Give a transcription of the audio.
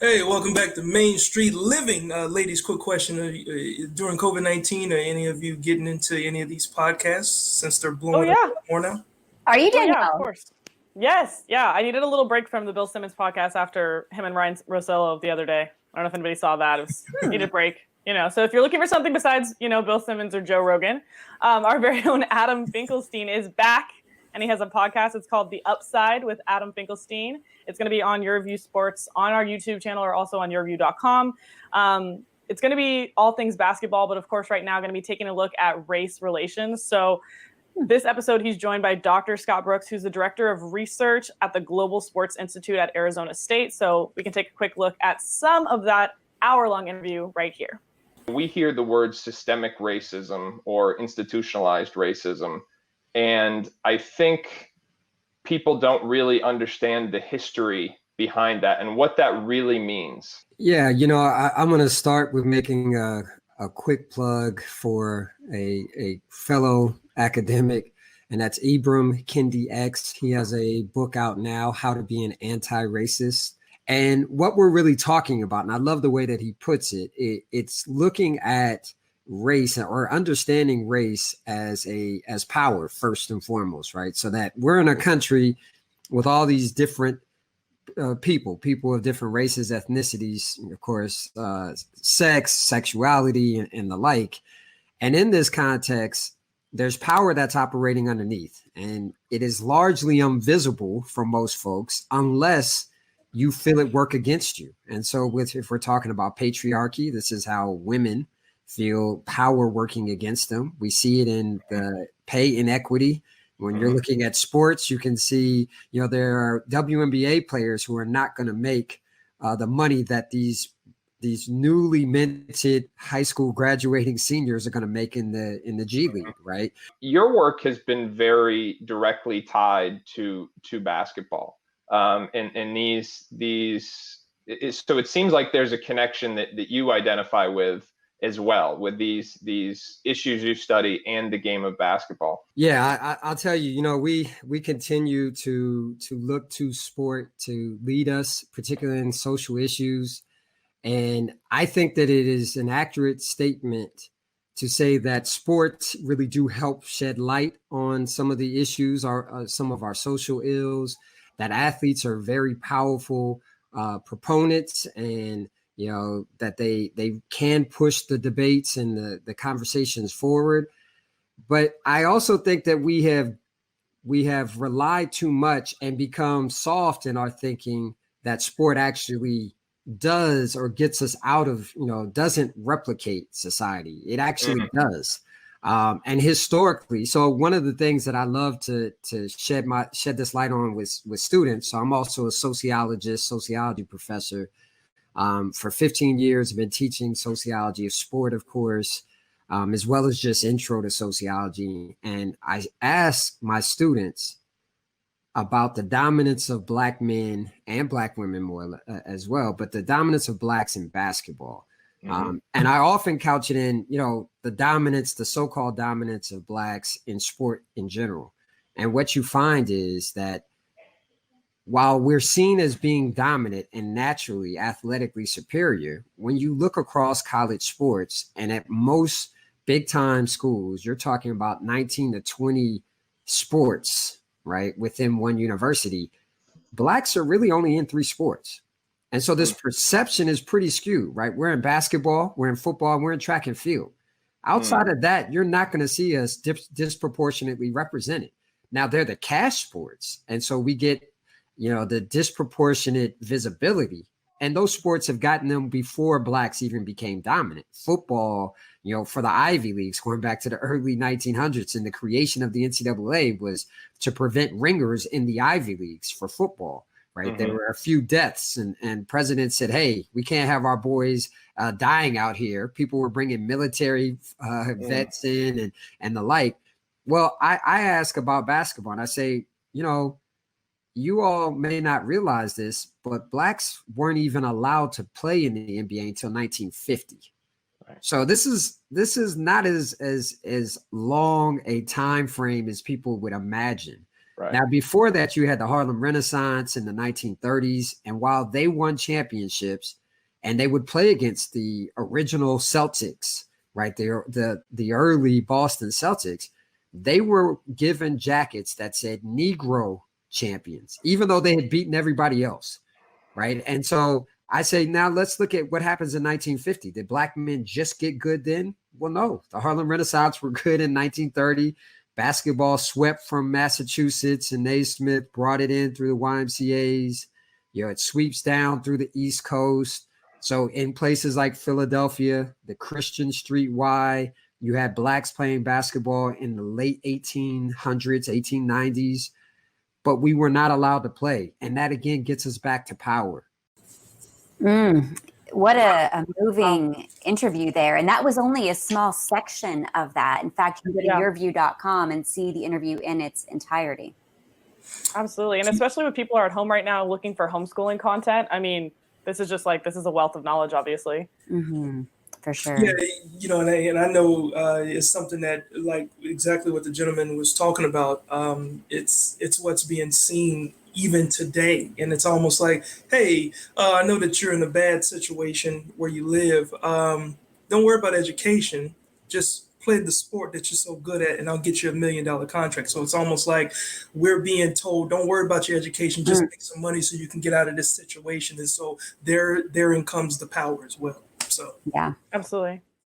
Hey, welcome back to Main Street Living. Ladies, quick question. During COVID-19, are any of you getting into any of these podcasts since they're Oh blowing up yeah. more now? Are you, Oh yeah, of Danielle? course. Yes, yeah. I needed a little break from the Bill Simmons podcast after him and Ryan Rossello the other day. I don't know if anybody saw that. It was needed a break. So if you're looking for something besides, Bill Simmons or Joe Rogan, our very own Adam Finkelstein is back, and he has a podcast. It's called The Upside with Adam Finkelstein. It's going to be on Your View Sports on our YouTube channel or also on yourview.com. It's going to be all things basketball, but of course, right now, going to be taking a look at race relations. So this episode, he's joined by Dr. Scott Brooks, who's the director of research at the Global Sports Institute at Arizona State. So we can take a quick look at some of that hour-long interview right here. We hear the word systemic racism or institutionalized racism, and I think people don't really understand the history behind that and what that really means. Yeah, I'm going to start with making a quick plug for a fellow academic, and that's Ibram Kendi X. He has a book out now, How to Be an Anti-Racist. And what we're really talking about, and I love the way that he puts it, it's looking at race or understanding race as power first and foremost, right? So that we're in a country with all these different people of different races, ethnicities, of course, sex, sexuality, and the like. And in this context, there's power that's operating underneath, and it is largely invisible for most folks unless you feel it work against you. And so if we're talking about patriarchy, this is how women feel power working against them. We see it in the pay inequity. When you're looking at sports, you can see, there are WNBA players who are not going to make the money that these newly minted high school graduating seniors are going to make in the G League, right? Your work has been very directly tied to basketball, and so it seems like there's a connection that you identify with as well, with these issues you study and the game of basketball. Yeah, I'll tell you, we continue to look to sport to lead us, particularly in social issues. And I think that it is an accurate statement to say that sports really do help shed light on some of the issues, some of our social ills, that athletes are very powerful proponents, and that they can push the debates and the conversations forward. But I also think that we have relied too much and become soft in our thinking that sport actually does or gets us out of, doesn't replicate society. It actually does. And historically, so one of the things that I love to shed this light on with students. So I'm also a sociology professor. For 15 years, I've been teaching sociology of sport, of course, as well as just intro to sociology. And I ask my students about the dominance of Black men and Black women more as well, but the dominance of Blacks in basketball. And I often couch it in, the so-called dominance of Blacks in sport in general. And what you find is that while we're seen as being dominant and naturally athletically superior, when you look across college sports and at most big time schools, you're talking about 19 to 20 sports, right, within one university. Blacks are really only in 3 sports. And so this perception is pretty skewed, right? We're in basketball, we're in football, we're in track and field. Outside of that, you're not going to see us disproportionately represented. Now, they're the cash sports. And so we get, the disproportionate visibility. And those sports have gotten them before Blacks even became dominant. Football, for the Ivy Leagues, going back to the early 1900s, and the creation of the NCAA was to prevent ringers in the Ivy Leagues for football, right? There were a few deaths, and presidents said, hey, we can't have our boys dying out here. People were bringing military vets in and the like. Well, I ask about basketball, and I say, you all may not realize this, but Blacks weren't even allowed to play in the NBA until 1950. Right. So this is not as long a time frame as people would imagine. Right. Now, before that, you had the Harlem Renaissance in the 1930s. And while they won championships and they would play against the original Celtics, right, the early Boston Celtics, they were given jackets that said Negro champions, even though they had beaten everybody else, right? And so I say, now let's look at what happens in 1950. Did black men just get good then? Well, no. The Harlem Renaissance were good in 1930. Basketball swept from Massachusetts, and Naismith brought it in through the YMCAs. You know, it sweeps down through the East Coast. So in places like Philadelphia, the Christian Street Y, you had blacks playing basketball in the late 1800s, 1890s, but we were not allowed to play. And that, again, gets us back to power. What a moving interview there. And that was only a small section of that. In fact, you can go to yourview.com and see the interview in its entirety. Absolutely. And especially when people are at home right now looking for homeschooling content. I mean, this is a wealth of knowledge, obviously. Mm-hmm. For sure. Yeah, you know, and I know it's something that, like exactly what the gentleman was talking about. It's what's being seen even today, and it's almost like, hey, I know that you're in a bad situation where you live. Don't worry about education. Just play the sport that you're so good at, and I'll get you $1 million contract. So it's almost like we're being told, don't worry about your education, just make some money so you can get out of this situation. And so therein comes the power as well. So yeah, absolutely.